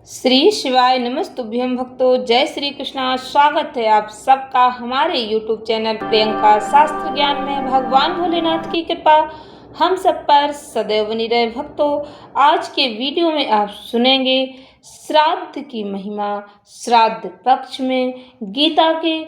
श्री शिवाय नमस्तुभ्यं भक्तों। जय श्री कृष्णा। स्वागत है आप सबका हमारे YouTube चैनल प्रियंका शास्त्र ज्ञान में। भगवान भोलेनाथ की कृपा हम सब पर सदैव बनी रहे। भक्तों, आज के वीडियो में आप सुनेंगे श्राद्ध की महिमा। श्राद्ध पक्ष में गीता के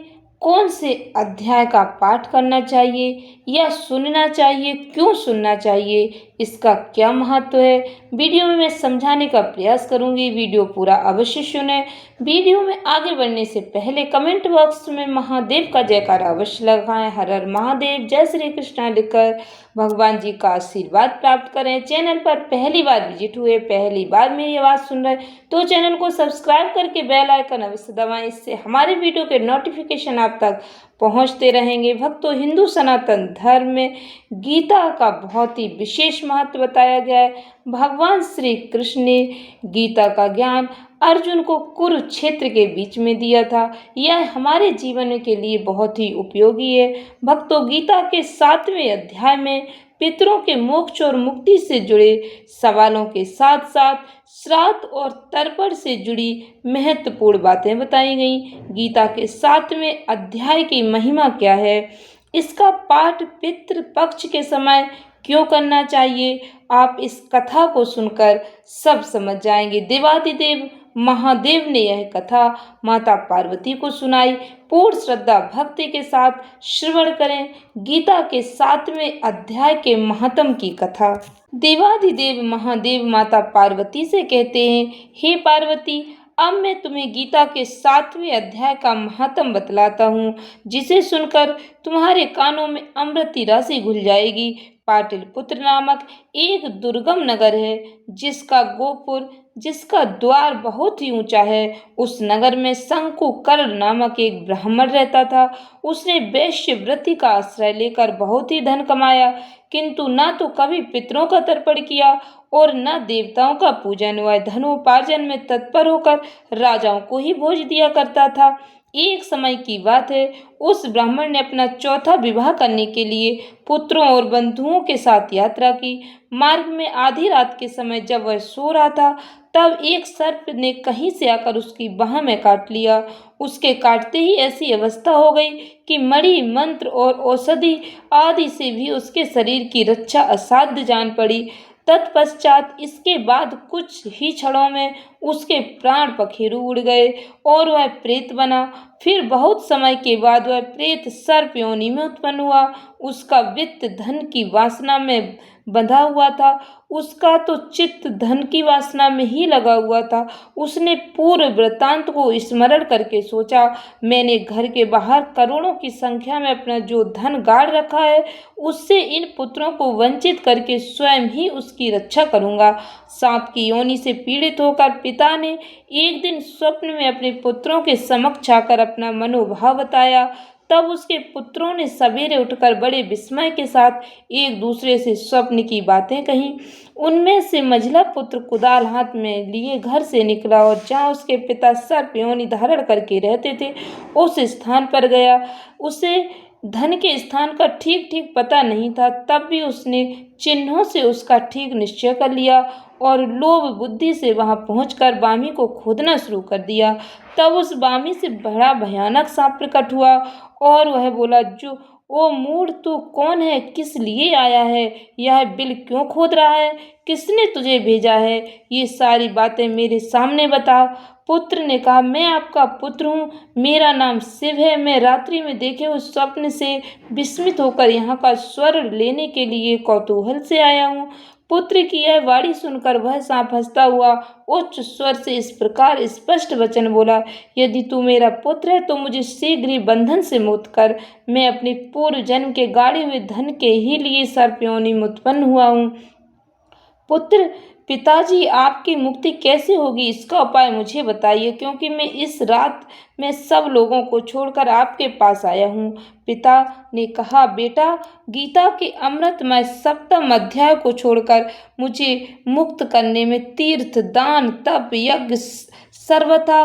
कौन से अध्याय का पाठ करना चाहिए या सुनना चाहिए, क्यों सुनना चाहिए, इसका क्या महत्व है, वीडियो में मैं समझाने का प्रयास करूंगी। वीडियो पूरा अवश्य सुने। वीडियो में आगे बढ़ने से पहले कमेंट बॉक्स में महादेव का जयकारा अवश्य लगाएं। हर हर महादेव, जय श्री कृष्णा लिखकर भगवान जी का आशीर्वाद प्राप्त करें। चैनल पर पहली बार विजिट हुए, पहली बार मेरी आवाज़ सुन रहे तो चैनल को सब्सक्राइब करके बेल आइकन अवश्य दबाएं। इससे हमारे वीडियो के नोटिफिकेशन आप तक पहुंचते रहेंगे। भक्तों, हिंदू सनातन धर्म में गीता का बहुत ही विशेष महत्व बताया गया है। भगवान श्री कृष्ण ने गीता का ज्ञान अर्जुन को कुरुक्षेत्र के बीच में दिया था। यह हमारे जीवन के लिए बहुत ही उपयोगी है। भक्तों, गीता के 7वें अध्याय में पितरों के मोक्ष और मुक्ति से जुड़े सवालों के साथ साथ श्राद्ध और तर्पण से जुड़ी महत्वपूर्ण बातें बताई गई। गीता के 7वें अध्याय की महिमा क्या है, इसका पाठ पितृ पक्ष के समय क्यों करना चाहिए, आप इस कथा को सुनकर सब समझ जाएंगे। देवादिदेव महादेव ने यह कथा माता पार्वती को सुनाई। पूर्ण श्रद्धा भक्ति के साथ श्रवण करें गीता के 7वें अध्याय के महात्म की कथा। देवादिदेव महादेव माता पार्वती से कहते हैं, हे पार्वती, अब मैं तुम्हें गीता के 7वें अध्याय का महात्म बतलाता हूँ, जिसे सुनकर तुम्हारे कानों में अमृत की राशि घुल जाएगी। पाटलिपुत्र नामक एक दुर्गम नगर है, जिसका द्वार बहुत ही ऊंचा है। उस नगर में शंकुकर्ण नामक एक ब्राह्मण रहता था। उसने वैश्य वृत्ति का आश्रय लेकर बहुत ही धन कमाया, किंतु न तो कभी पितरों का तर्पण किया और न देवताओं का पूजन। वह धनोपार्जन में तत्पर होकर राजाओं को ही भोज दिया करता था। एक समय की बात है, उस ब्राह्मण ने अपना चौथा विवाह करने के लिए पुत्रों और बंधुओं के साथ यात्रा की। मार्ग में आधी रात के समय जब वह सो रहा था, तब एक सर्प ने कहीं से आकर उसकी बाह में काट लिया। उसके काटते ही ऐसी अवस्था हो गई कि मणि, मंत्र और औषधि आदि से भी उसके शरीर की रक्षा असाध्य जान पड़ी। तत्पश्चात इसके बाद कुछ ही क्षणों में उसके प्राण पखेरु उड़ गए और वह प्रेत बना। फिर बहुत समय के बाद वह प्रेत सर्प योनि में उत्पन्न हुआ। उसका वित्त धन की वासना में बंधा हुआ था। उसका तो चित्त धन की वासना में ही लगा हुआ था। उसने पूर्व वृत्तांत को स्मरण करके सोचा, मैंने घर के बाहर करोड़ों की संख्या में अपना जो धन गाड़ रखा है, उससे इन पुत्रों को वंचित करके स्वयं ही उसकी रक्षा करूंगा। सांप की योनि से पीड़ित होकर पिता ने एक दिन स्वप्न में अपने पुत्रों के समक्ष आकर अपना मनोभाव बताया। तब उसके पुत्रों ने सवेरे उठकर बड़े विस्मय के साथ एक दूसरे से स्वप्न की बातें कहीं। उनमें से मंझला पुत्र कुदाल हाथ में लिए घर से निकला और जहाँ उसके पिता सर्प योनि धारण करके रहते थे, उस स्थान पर गया। उसे धन के स्थान का ठीक ठीक पता नहीं था, तब भी उसने चिन्हों से उसका ठीक निश्चय कर लिया और लोभ बुद्धि से वहां पहुंचकर बामी को खोदना शुरू कर दिया। तब उस बामी से बड़ा भयानक सांप प्रकट हुआ और वह बोला, जो ओ मूढ़, तू कौन है, किस लिए आया है, यह बिल क्यों खोद रहा है, किसने तुझे भेजा है, ये सारी बातें मेरे सामने बता। पुत्र ने कहा, मैं आपका पुत्र हूँ, मेरा नाम शिव है। मैं रात्रि में देखे उस स्वप्न से विस्मित होकर यहाँ का स्वर लेने के लिए कौतूहल से आया हूँ। पुत्र की यह वाणी सुनकर वह सांप हंसता हुआ उच्च स्वर से इस प्रकार स्पष्ट वचन बोला, यदि तू मेरा पुत्र है तो मुझे शीघ्र ही बंधन से मुक्त कर। मैं अपने पूर्व जन्म के गाड़े हुए धन के ही लिए सर्प योनि में उत्पन्न हुआ हूँ। पुत्र, पिताजी, आपकी मुक्ति कैसे होगी, इसका उपाय मुझे बताइए, क्योंकि मैं इस रात में सब लोगों को छोड़कर आपके पास आया हूँ। पिता ने कहा, बेटा, गीता के अमृतमय 7वें अध्याय को छोड़कर मुझे मुक्त करने में तीर्थ, दान, तप, यज्ञ सर्वथा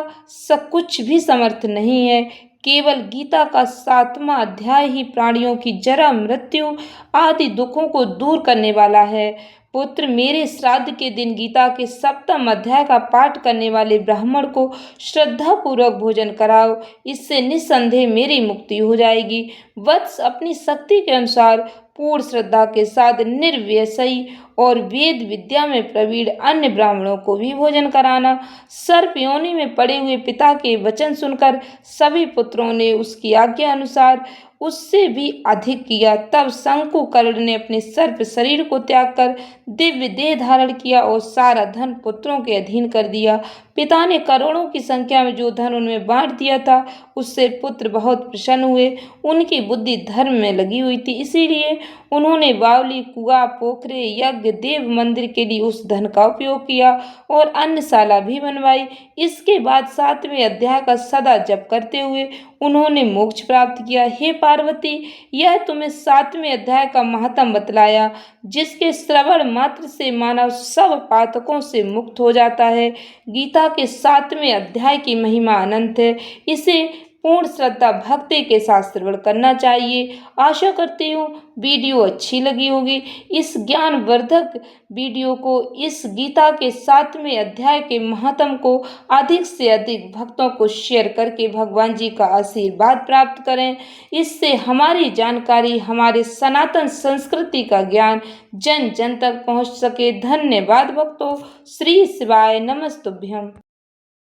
कुछ भी समर्थ नहीं है। केवल गीता का 7वां अध्याय ही प्राणियों की जरा, मृत्यु आदि दुखों को दूर करने वाला है। पुत्र, मेरे श्राद्ध के दिन गीता के 7वें अध्याय का पाठ करने वाले ब्राह्मण को श्रद्धापूर्वक भोजन कराओ। इससे निस्संदेह मेरी मुक्ति हो जाएगी। वत्स, अपनी शक्ति के अनुसार पूर्ण श्रद्धा के साथ निर्व्यसयी और वेद विद्या में प्रवीण अन्य ब्राह्मणों को भी भोजन कराना। सर्प योनि में पड़े हुए पिता के वचन सुनकर सभी पुत्रों ने उसकी आज्ञा अनुसार उससे भी अधिक किया। तब शंकुकर्ण ने अपने सर्प शरीर को त्याग कर दिव्य देह धारण किया और सारा धन पुत्रों के अधीन कर दिया। पिता ने करोड़ों की संख्या में जो धन उनमें बांट दिया था, उससे पुत्र बहुत प्रसन्न हुए। उनकी बुद्धि धर्म में लगी हुई थी, इसीलिए उन्होंने बावली, कुआं, पोखरे, यज्ञ, देव मंदिर के लिए उस धन का उपयोग किया और अन्नशाला भी बनवाई। इसके बाद 7वें अध्याय का सदा जप करते हुए उन्होंने मोक्ष प्राप्त किया। हे पार्वती, यह तुम्हें 7वें अध्याय का महात्म बतलाया, जिसके श्रवण मात्र से मानव सब पातकों से मुक्त हो जाता है। गीता के 7वें अध्याय की महिमा अनंत है। इसे पूर्ण श्रद्धा भक्ति के साथ श्रवण करना चाहिए। आशा करती हूँ वीडियो अच्छी लगी होगी। इस ज्ञानवर्धक वीडियो को, इस गीता के 7वें अध्याय के महात्म को अधिक से अधिक भक्तों को शेयर करके भगवान जी का आशीर्वाद प्राप्त करें। इससे हमारी जानकारी, हमारे सनातन संस्कृति का ज्ञान जन जन तक पहुँच सके। धन्यवाद भक्तों। श्री शिवाय नमस्तुभ्यम।